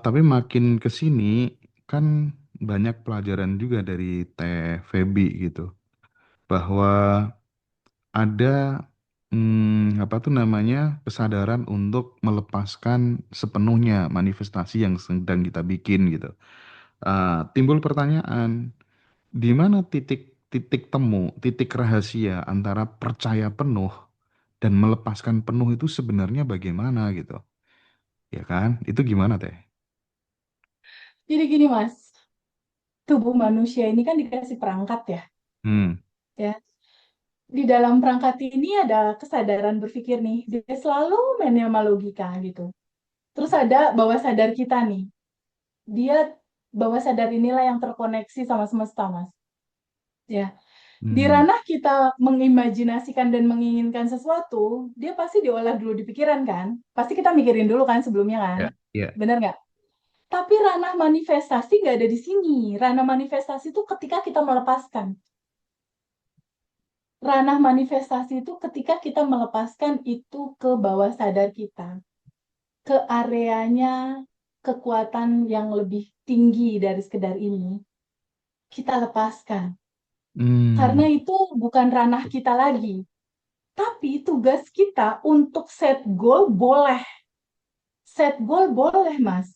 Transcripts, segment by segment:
Tapi makin ke sini kan banyak pelajaran juga dari Teh Feby gitu, bahwa ada apa tuh namanya kesadaran untuk melepaskan sepenuhnya manifestasi yang sedang kita bikin gitu. Timbul pertanyaan, di mana titik titik temu, titik rahasia antara percaya penuh dan melepaskan penuh itu sebenarnya bagaimana gitu, ya kan? Itu gimana Teh? Jadi gini Mas, tubuh manusia ini kan dikasih perangkat ya, Hmm, ya. Di dalam perangkat ini ada kesadaran berpikir nih, dia selalu main sama logika gitu. Terus ada bawah sadar kita nih, dia bawah sadar inilah yang terkoneksi sama semesta Mas. Ya, di hmm, ranah kita mengimajinasikan dan menginginkan sesuatu, dia pasti diolah dulu di pikiran kan? Pasti kita mikirin dulu kan sebelumnya kan? ya, ya. Bener nggak? Tapi ranah manifestasi nggak ada di sini. Ranah manifestasi itu ketika kita melepaskan. Ranah manifestasi itu ketika kita melepaskan itu ke bawah sadar kita, ke areanya kekuatan yang lebih tinggi dari sekedar ini. Kita lepaskan. Hmm, Karena itu bukan ranah kita lagi. Tapi tugas kita untuk set goal boleh. Set goal boleh, Mas.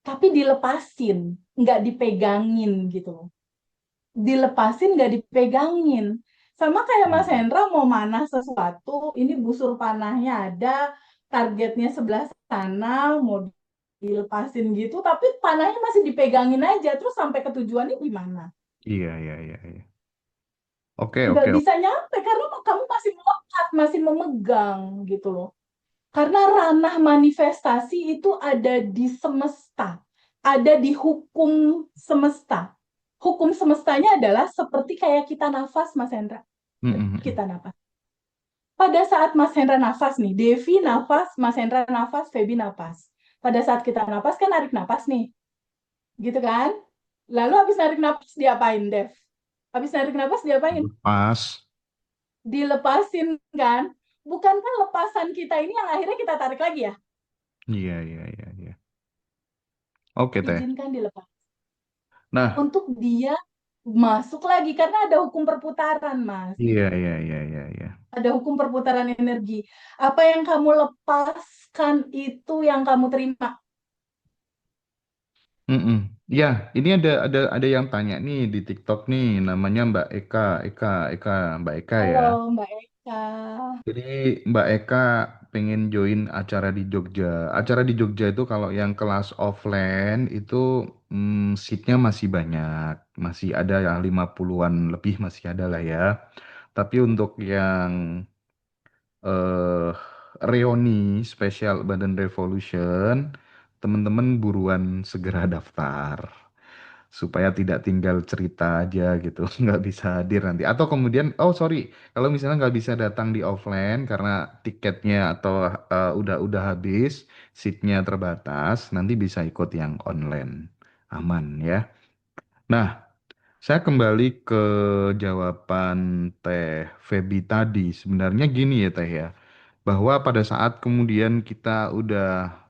Tapi dilepasin, nggak dipegangin gitu. Dilepasin, nggak dipegangin. Sama kayak Mas hmm. Hendra mau manah sesuatu, ini busur panahnya ada, targetnya sebelah sana, mau dilepasin gitu, tapi panahnya masih dipegangin aja, terus sampai ke tujuannya gimana? Iya, iya, iya, iya. Oke, Nggak oke, bisa oke. nyampe, karena kamu masih melekat, masih memegang gitu loh. Karena ranah manifestasi itu ada di semesta, ada di hukum semesta. Hukum semestanya adalah seperti kayak kita nafas, Mas Hendra. Hmm, hmm, hmm. Kita nafas. Pada saat Mas Hendra nafas nih, Devi nafas, Mas Hendra nafas, Feby nafas. Pada saat kita nafas kan narik nafas nih, gitu kan? Lalu habis narik nafas diapain, Dev? Habis narik nafas diapain? Pas. Dilepasin kan? Bukankah lepasan kita ini yang akhirnya kita tarik lagi ya? Iya, iya, iya, iya. Oke, Teh. Izinkan dilepas. Nah, Untuk dia masuk lagi karena ada hukum perputaran, Mas. iya, iya, iya, iya, iya. Ada hukum perputaran energi. Apa yang kamu lepaskan itu yang kamu terima. Mm-mm. Ya, ini ada yang tanya nih di TikTok nih, namanya Mbak Eka, Eka, Mbak Eka ya. Halo, Mbak Eka. Jadi Mbak Eka pengen join acara di Jogja. Acara di Jogja itu kalau yang kelas offline itu seatnya masih banyak, masih ada yang 50-an lebih masih ada lah ya. Tapi untuk yang eh reuni spesial Badan Revolution, teman-teman buruan segera daftar supaya tidak tinggal cerita aja gitu, nggak bisa hadir nanti. Atau kemudian, oh sorry, kalau misalnya nggak bisa datang di offline karena tiketnya atau udah habis, seatnya terbatas, nanti bisa ikut yang online, aman ya. Nah, saya kembali ke jawaban Teh Feby tadi. Sebenarnya gini ya Teh ya, bahwa pada saat kemudian kita udah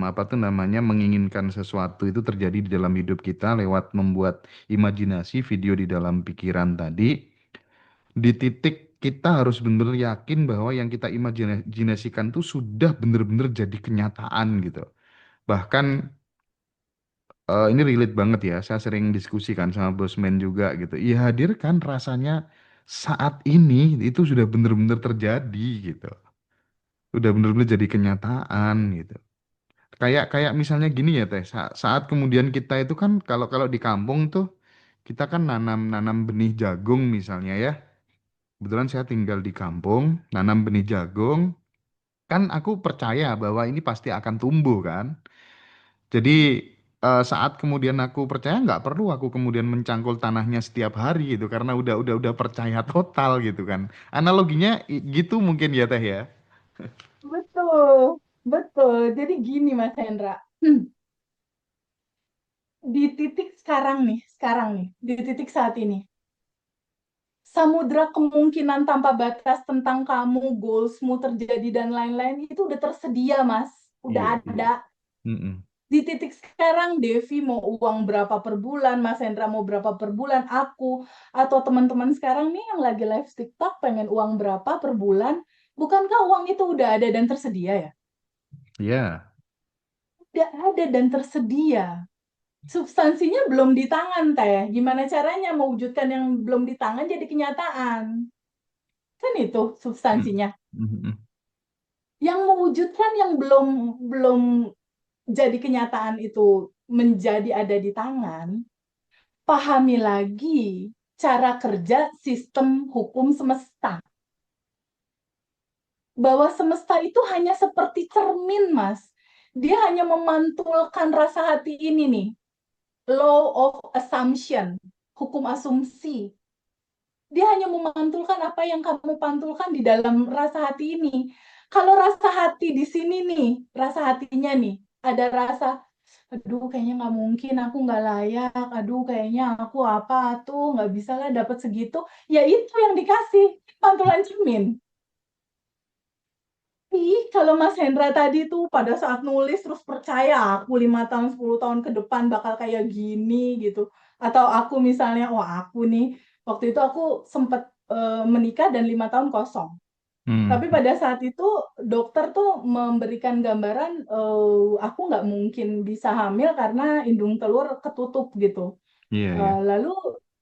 apa tuh namanya menginginkan sesuatu itu terjadi di dalam hidup kita lewat membuat imajinasi video di dalam pikiran tadi, di titik kita harus benar-benar yakin bahwa yang kita imajinasikan tuh sudah benar-benar jadi kenyataan gitu. Bahkan ini relate banget ya. Saya sering diskusikan sama bosman juga gitu. Iya hadirkan rasanya saat ini itu sudah benar-benar terjadi gitu. Udah benar-benar jadi kenyataan gitu. Kayak kayak misalnya gini ya Teh. Saat kemudian kita itu kan kalau kalau di kampung tuh kita kan nanam benih jagung misalnya ya. Kebetulan saya tinggal di kampung, nanam benih jagung. Kan aku percaya bahwa ini pasti akan tumbuh kan. Jadi saat kemudian aku percaya nggak perlu aku kemudian mencangkul tanahnya setiap hari gitu karena udah percaya total gitu kan. Analoginya gitu mungkin ya Teh ya. Betul, betul. Jadi gini Mas Hendra. Di titik sekarang nih, di titik saat ini. Samudra kemungkinan tanpa batas tentang kamu, goalsmu terjadi dan lain-lain itu udah tersedia, Mas. Udah Iya, iya. ada. Mm-mm. Di titik sekarang, Devi mau uang berapa per bulan, Mas Hendra mau berapa per bulan, aku atau teman-teman sekarang nih yang lagi live TikTok pengen uang berapa per bulan, bukankah uang itu udah ada dan tersedia ya? Ya, Udah ada dan tersedia. Substansinya belum di tangan, Teh. Gimana caranya mewujudkan yang belum di tangan jadi kenyataan? Kan itu mm, substansinya. mm, Yang mewujudkan yang belum belum jadi kenyataan itu menjadi ada di tangan, pahami lagi cara kerja sistem hukum semesta. Bahwa semesta itu hanya seperti cermin, Mas. Dia hanya memantulkan rasa hati ini nih. Law of assumption, hukum asumsi. Dia hanya memantulkan apa yang kamu pantulkan di dalam rasa hati ini. Kalau rasa hati di sini nih, rasa hatinya nih, ada rasa, aduh kayaknya nggak mungkin, aku nggak layak, aduh kayaknya aku apa tuh, nggak bisa lah dapat segitu. Ya itu yang dikasih, pantulan cermin. Ih, kalau Mas Hendra tadi tuh pada saat nulis terus percaya aku 5 tahun, 10 tahun ke depan bakal kayak gini gitu. Atau aku misalnya, oh aku nih, waktu itu aku sempat menikah dan 5 tahun kosong. mm. Tapi pada saat itu dokter tuh memberikan gambaran aku nggak mungkin bisa hamil karena indung telur ketutup gitu. Iya, iya. Lalu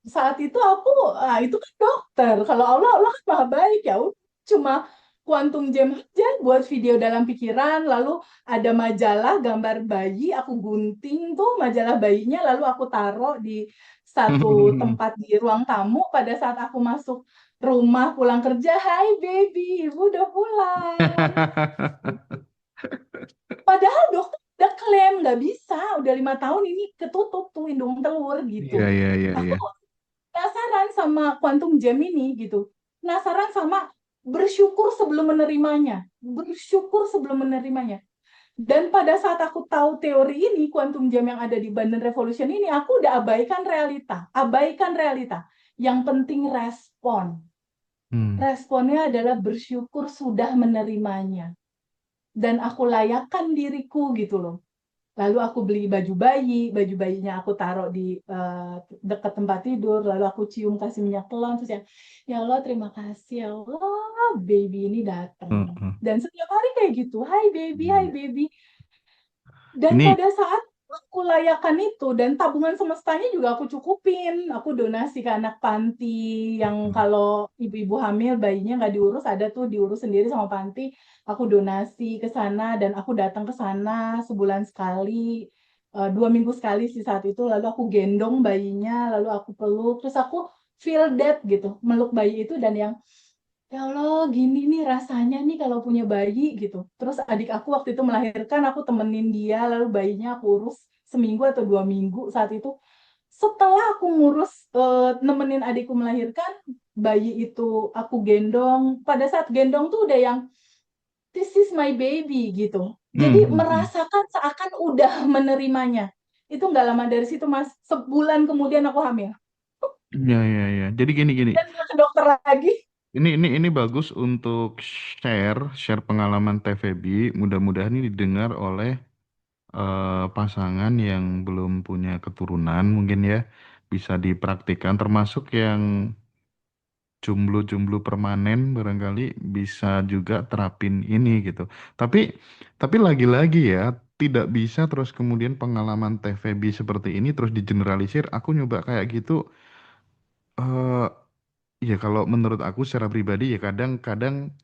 saat itu aku, itu kan dokter. Kalau Allah, Allah kan maha baik ya. Udah, cuma quantum jam aja buat video dalam pikiran. Lalu ada majalah gambar bayi, aku gunting tuh majalah bayinya, lalu aku taruh di satu tempat di ruang tamu. Pada saat aku masuk rumah pulang kerja, Hai baby, ibu udah pulang. Padahal dokter udah klaim nggak bisa, udah 5 tahun ini ketutup tuh indung telur Iya, gitu. iya, iya, Aku iya. penasaran sama quantum jam ini gitu. Penasaran sama bersyukur sebelum menerimanya. Bersyukur sebelum menerimanya. Dan pada saat aku tahu teori ini, quantum jam yang ada di Bandung Revolution ini, aku udah abaikan realita. Abaikan realita. Yang penting respon. Hmm. Responnya adalah bersyukur sudah menerimanya. Dan aku layakkan diriku gitu loh. Lalu aku beli baju bayinya aku taruh di dekat tempat tidur, lalu aku cium kasih minyak telon, terus ya Allah terima kasih ya Allah, baby ini datang. Heeh. Dan setiap hari kayak gitu, hai Iya. baby. Dan Ini, pada saat aku layakan itu, dan tabungan semestanya juga aku cukupin, aku donasi ke anak panti yang kalau ibu-ibu hamil bayinya nggak diurus, ada tuh diurus sendiri sama panti, aku donasi ke sana dan aku datang ke sana sebulan sekali, 2 minggu sekali sih saat itu, lalu aku gendong bayinya, lalu aku peluk, terus aku feel that gitu, meluk bayi itu dan yang ya Allah, gini nih rasanya nih kalau punya bayi gitu. Terus adik aku waktu itu melahirkan, aku temenin dia, lalu bayinya aku urus seminggu atau 2 minggu saat itu. Setelah aku ngurus, nemenin adikku melahirkan, bayi itu aku gendong. Pada saat gendong tuh udah yang, this is my baby gitu. Jadi merasakan seakan udah menerimanya. Itu nggak lama dari situ, Mas. Sebulan kemudian aku hamil. iya, iya, iya. Jadi gini, gini. Dan nggak ke dokter lagi. Ini bagus untuk share pengalaman TVB. Mudah-mudahan ini didengar oleh pasangan yang belum punya keturunan, mungkin ya bisa dipraktikkan. Termasuk yang jomblo-jomblo permanen, barangkali bisa juga terapin ini gitu. Tapi tapi lagi-lagi ya, tidak bisa terus kemudian pengalaman TVB seperti ini terus digeneralisir. Aku nyoba kayak gitu. eh Ya kalau menurut aku secara pribadi ya kadang-kadang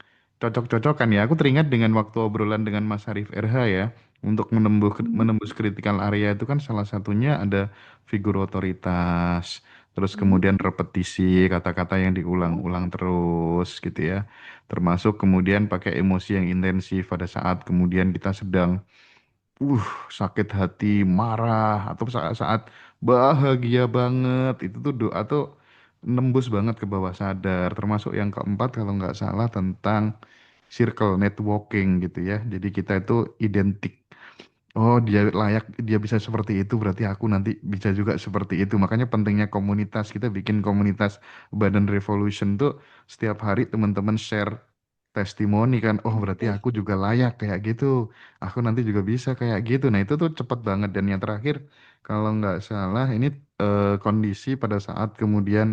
cocok-cocokan ya. Aku teringat dengan waktu obrolan dengan Mas Arif RH ya. Untuk menembus menembus critical area itu kan salah satunya ada figur otoritas, terus kemudian repetisi kata-kata yang diulang-ulang terus gitu ya. Termasuk kemudian pakai emosi yang intensif pada saat kemudian kita sedang uh sakit hati, marah atau saat-saat bahagia banget itu tuh doa tuh nembus banget ke bawah sadar. Termasuk yang keempat kalau nggak salah tentang circle networking gitu ya. Jadi kita itu identik. Oh dia layak, dia bisa seperti itu berarti aku nanti bisa juga seperti itu. Makanya pentingnya komunitas. Kita bikin komunitas Badan Revolution tuh setiap hari teman-teman share testimoni kan, oh berarti Oke. aku juga layak kayak gitu, aku nanti juga bisa kayak gitu. Nah itu tuh cepet banget. Dan yang terakhir kalau nggak salah ini kondisi pada saat kemudian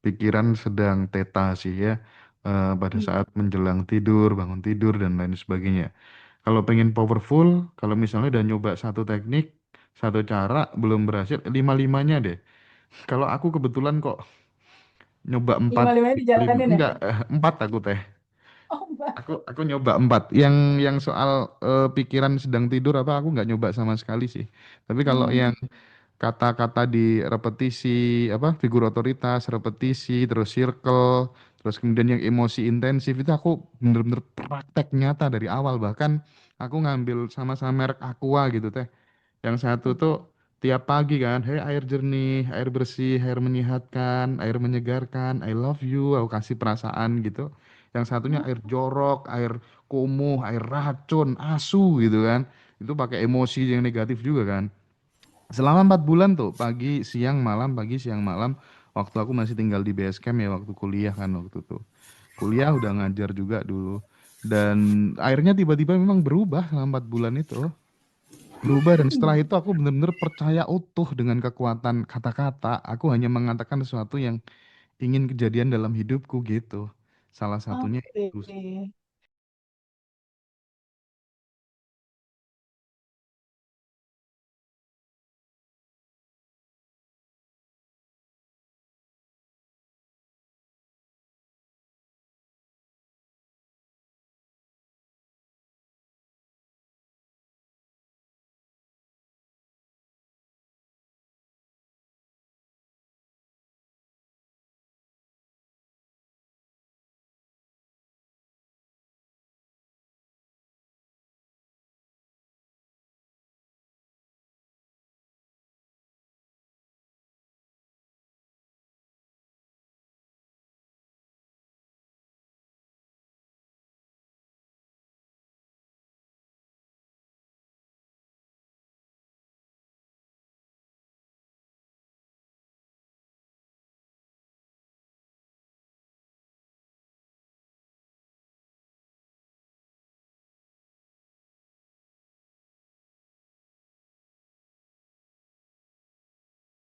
pikiran sedang teta sih ya, pada Hmm. saat menjelang tidur, bangun tidur dan lain sebagainya. Kalau pengen powerful, kalau misalnya udah nyoba satu teknik, satu cara belum berhasil, lima-limanya deh. Kalau aku kebetulan kok nyoba empat, Lima-limanya lima dijalanin ya? enggak, empat aku teh. Oh, Mbak. Aku nyoba empat. Yang soal pikiran sedang tidur apa aku nggak nyoba sama sekali sih. Tapi kalau Hmm. yang kata-kata di repetisi, apa figur otoritas, repetisi, terus circle, terus kemudian yang emosi intensif itu aku bener-bener praktek nyata dari awal. Bahkan aku ngambil sama-sama merek Aqua gitu teh. Yang satu tuh tiap pagi kan, hei air jernih, air bersih, air menyehatkan, air menyegarkan, I love you, aku kasih perasaan gitu. Yang satunya air jorok, air kumuh, air racun, asu gitu kan. Itu pakai emosi yang negatif juga kan. Selama 4 bulan tuh, pagi, siang, malam, pagi, siang, malam. Waktu aku masih tinggal di base camp ya, waktu kuliah kan waktu itu. Kuliah udah ngajar juga dulu. Dan akhirnya tiba-tiba memang berubah selama 4 bulan itu, berubah. Dan setelah itu aku benar-benar percaya utuh dengan kekuatan kata-kata. Aku hanya mengatakan sesuatu yang ingin kejadian dalam hidupku gitu. Salah satunya Oke. itu sih.